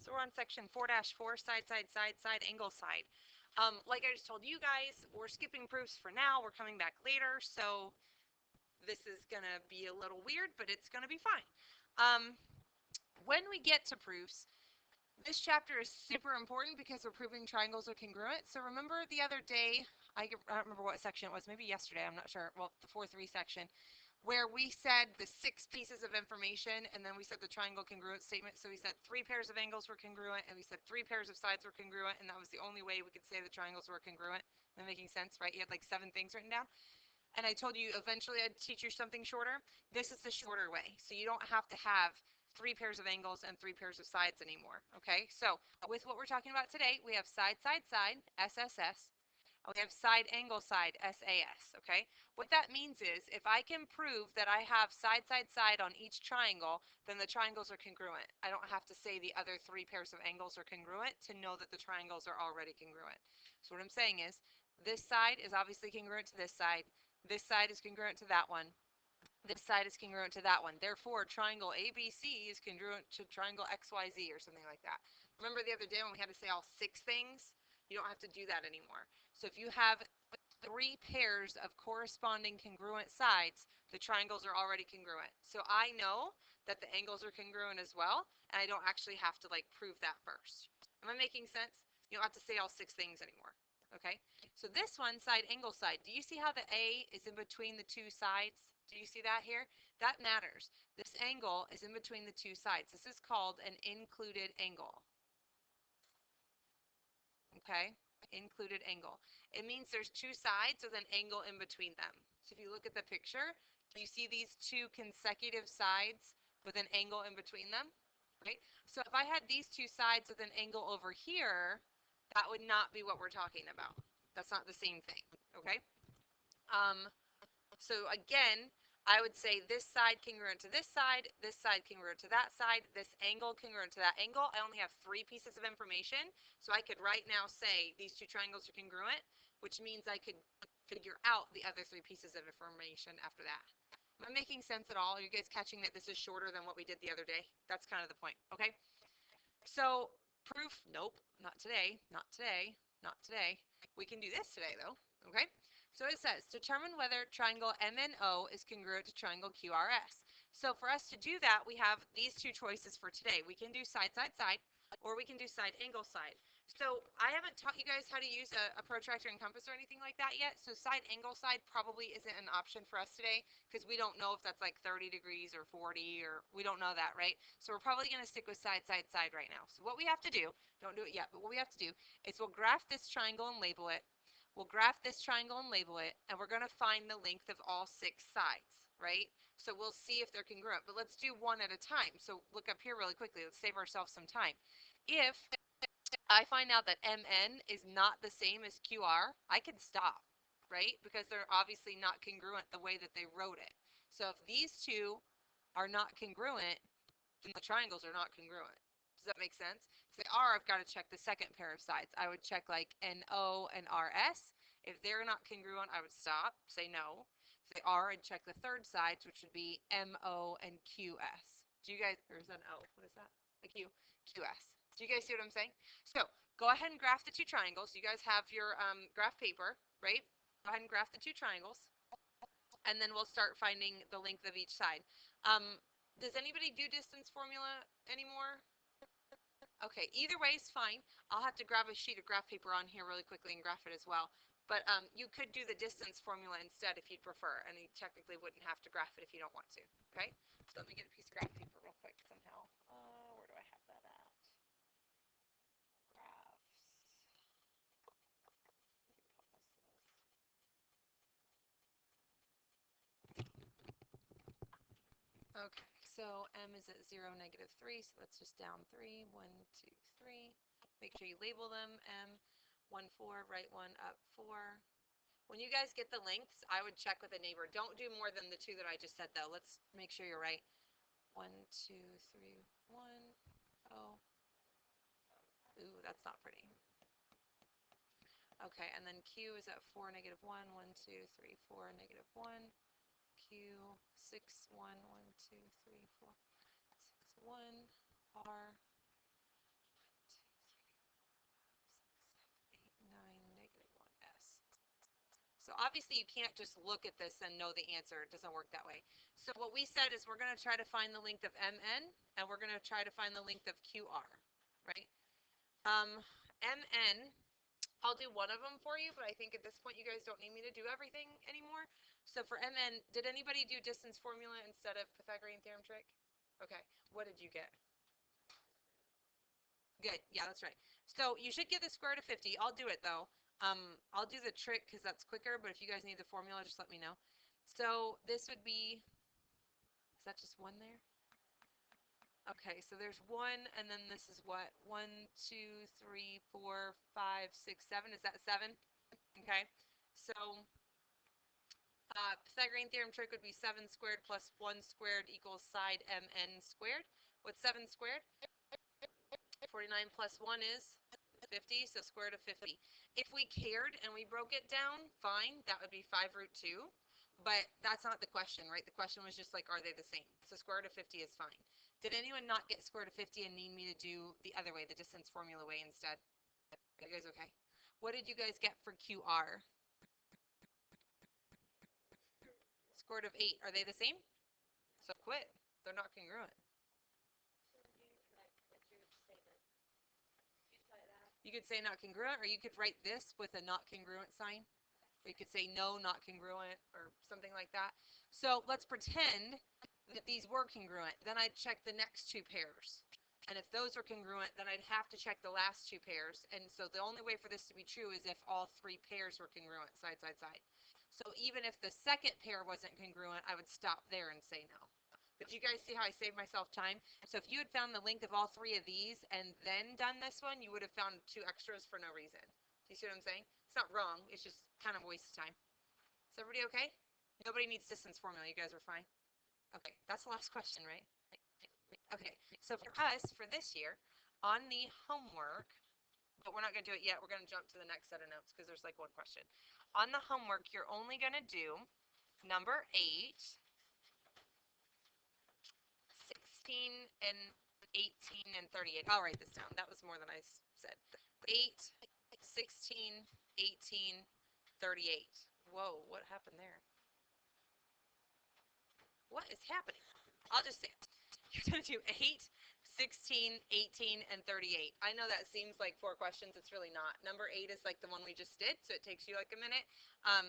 So we're on section 4-4, side, angle, side. Like I just told you guys, we're skipping proofs for now. We're coming back later, so this is going to be a little weird, but it's going to be fine. When we get to proofs, this chapter is super important because we're proving triangles are congruent. So remember the other day, I don't remember what section it was, maybe yesterday, I'm not sure, well, the 4-3 section, where we said the 6 pieces of information, and then we said the triangle congruent statement. So we said 3 pairs of angles were congruent, and we said 3 pairs of sides were congruent, and that was the only way we could say the triangles were congruent. Am I making sense, right? You had like 7 things written down. And I told you eventually I'd teach you something shorter. This is the shorter way. So you don't have to have 3 pairs of angles and 3 pairs of sides anymore. Okay, so with what we're talking about today, we have side, SSS. We have side, angle, side, SAS. Okay, what that means is if I can prove that I have side, side on each triangle, then the triangles are congruent. I don't have to say the other 3 pairs of angles are congruent to know that the triangles are already congruent. So what I'm saying is this side is obviously congruent to this side. This side is congruent to that one. This side is congruent to that one. Therefore, triangle ABC is congruent to triangle XYZ or something like that. Remember the other day when we had to say all 6 things? You don't have to do that anymore. So if you have 3 pairs of corresponding congruent sides, the triangles are already congruent. So I know that the angles are congruent as well, and I don't actually have to like prove that first. Am I making sense? You don't have to say all 6 things anymore. Okay, so this one, side, angle, side. Do you see how the A is in between the 2 sides? Do you see that here? That matters. This angle is in between the 2 sides. This is called an included angle. Okay, included angle. It means there's 2 sides with an angle in between them. So if you look at the picture, do you see these 2 consecutive sides with an angle in between them? Right? So if I had these 2 sides with an angle over here, that would not be what we're talking about. That's not the same thing, okay? So again, I would say this side congruent to this side congruent to that side, this angle congruent to that angle. I only have 3 pieces of information, so I could right now say these 2 triangles are congruent, which means I could figure out the other 3 pieces of information after that. Am I making sense at all? Are you guys catching that this is shorter than what we did the other day? That's kind of the point, okay? So proof, nope, not today, not today, not today. We can do this today though, okay? So it says, determine whether triangle MNO is congruent to triangle QRS. So for us to do that, we have these 2 choices for today. We can do side, or we can do side, angle, side. So I haven't taught you guys how to use a protractor and compass or anything like that yet. So side, angle, side probably isn't an option for us today because we don't know if that's like 30 degrees or 40 or we don't know that, right? So we're probably going to stick with side, side right now. So what we have to do, don't do it yet, but what we have to do is we'll graph this triangle and label it. We'll graph this triangle and label it, and we're going to find the length of all 6 sides, right? So we'll see if they're congruent, but let's do one at a time. So look up here really quickly. Let's save ourselves some time. If I find out that MN is not the same as QR, I can stop, right? Because they're obviously not congruent the way that they wrote it. So if these 2 are not congruent, then the triangles are not congruent. Does that make sense? If they are, I've got to check the second pair of sides. I would check like NO and RS. If they're not congruent, I would stop, say no. If they are, I'd check the third sides, which would be MO and QS. Do you guys, or is that an O? What is that? A Q? QS. Do you guys see what I'm saying? So go ahead and graph the 2 triangles. You guys have your graph paper, right? Go ahead and graph the 2 triangles. And then we'll start finding the length of each side. Does anybody do distance formula anymore? Okay, either way is fine. I'll have to grab a sheet of graph paper on here really quickly and graph it as well. But you could do the distance formula instead if you'd prefer, and you technically wouldn't have to graph it if you don't want to. Okay, so let me get a piece of graph paper real quick somehow. Where do I have that at? Graphs. Okay, so M is at 0, -3, so that's just down 3, 1, 2, 3. Make sure you label them, M, 1, 4, right 1, up 4. When you guys get the lengths, I would check with a neighbor. Don't do more than the 2 that I just said though. Let's make sure you're right. 1, 2, 3, 1, oh. Ooh, that's not pretty. Okay, and then Q is at 4, -1, 1, 2, 3, 4, -1. Q, 6, 1, 1, 2, 3, 4, 6, 1, R, So obviously you can't just look at this and know the answer. It doesn't work that way. So what we said is we're going to try to find the length of MN, and we're going to try to find the length of QR, right? MN, I'll do one of them for you, but I think at this point you guys don't need me to do everything anymore. So for MN, did anybody do distance formula instead of Pythagorean theorem trick? Okay, what did you get? Good, yeah, that's right. So you should get the square root of 50. I'll do it though. I'll do the trick because that's quicker, but if you guys need the formula, just let me know. So this would be, is that just one there? Okay, so there's one, and then this is what? 1, 2, 3, 4, 5, 6, 7. Is that 7? Okay, so Pythagorean theorem trick would be 7 squared plus 1 squared equals side mn squared. What's 7 squared? 49 plus 1 is 50, so square root of 50. If we cared and we broke it down, fine, that would be 5 root 2. But that's not the question, right? The question was just like, are they the same? So square root of 50 is fine. Did anyone not get square root of 50 and need me to do the other way, the distance formula way instead? Are you guys okay? What did you guys get for QR? Square root of 8. Are they the same? So quit. They're not congruent. You could say not congruent, or you could write this with a not congruent sign. Or you could say no, not congruent, or something like that. So let's pretend that these were congruent. Then I'd check the next two pairs. And if those are congruent, then I'd have to check the last two pairs. And so the only way for this to be true is if all three pairs were congruent, side, side, side. So even if the second pair wasn't congruent, I would stop there and say no. But you guys see how I saved myself time? So if you had found the length of all three of these and then done this one, you would have found 2 extras for no reason. Do you see what I'm saying? It's not wrong. It's just kind of a waste of time. Is everybody okay? Nobody needs distance formula. You guys are fine. Okay, that's the last question, right? Okay, so for us, for this year, on the homework, but we're not going to do it yet. We're going to jump to the next set of notes because there's like one question. On the homework, you're only going to do number 8, 16 and 18 and 38. I'll write this down. That was more than I said. 8, 16, 18, 38. Whoa, what happened there? What is happening? I'll just say it. You're going to do 8, 16, 18, and 38. I know that seems like 4 questions. It's really not. Number 8 is like the one we just did, so it takes you like a minute.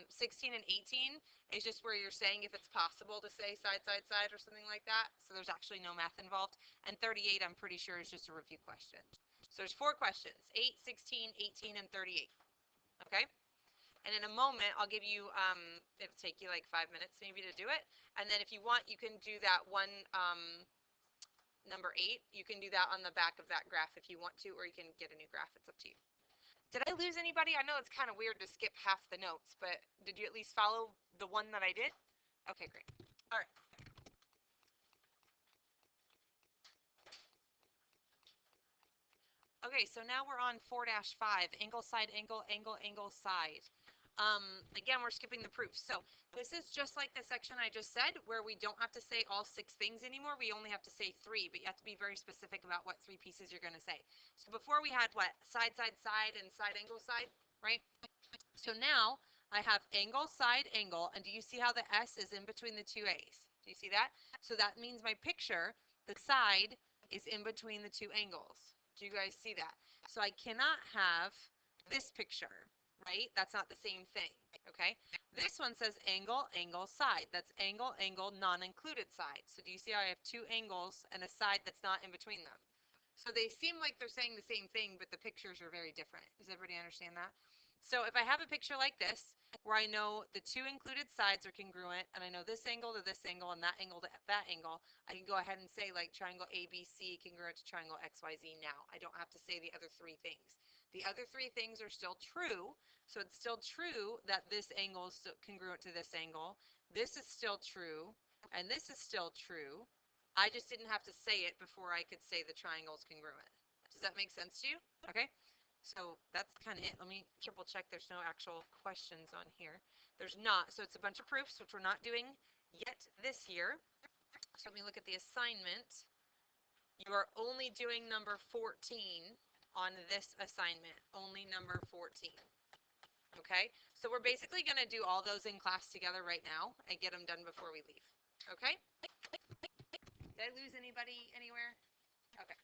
16 and 18 is just where you're saying if it's possible to say side, side, side, or something like that. So there's actually no math involved. And 38, I'm pretty sure, is just a review question. So there's 4 questions, 8, 16, 18, and 38. Okay? And in a moment, I'll give you, it'll take you like 5 minutes maybe to do it. And then if you want, you can do that one, number 8. You can do that on the back of that graph if you want to, or you can get a new graph. It's up to you. Did I lose anybody? I know it's kind of weird to skip half the notes, but did you at least follow the one that I did? Okay, great. All right. Okay, so now we're on 4-5, angle, side, angle, angle, angle, side. Again, we're skipping the proofs. So this is just like the section I just said, where we don't have to say all 6 things anymore. We only have to say 3, but you have to be very specific about what 3 pieces you're going to say. So before we had what? Side, side, side, and side, angle, side, right? So now I have angle, side, angle, and do you see how the S is in between the 2 A's? Do you see that? So that means my picture, the side, is in between the 2 angles. Do you guys see that? So I cannot have this picture, right? That's not the same thing, okay? This one says angle, angle, side. That's angle, angle, non-included side. So do you see how I have 2 angles and a side that's not in between them? So they seem like they're saying the same thing, but the pictures are very different. Does everybody understand that? So if I have a picture like this, where I know the 2 included sides are congruent, and I know this angle to this angle and that angle to that angle, I can go ahead and say like triangle ABC congruent to triangle XYZ now. I don't have to say the other 3 things. The other 3 things are still true, so it's still true that this angle is congruent to this angle. This is still true, and this is still true. I just didn't have to say it before I could say the triangle is congruent. Does that make sense to you? Okay. So that's kind of it. Let me triple check there's no actual questions on here. There's not. So it's a bunch of proofs, which we're not doing yet this year. So let me look at the assignment. You are only doing number 14 on this assignment. Only number 14. Okay, so we're basically going to do all those in class together right now and get them done before we leave. Okay? Did I lose anybody anywhere? Okay.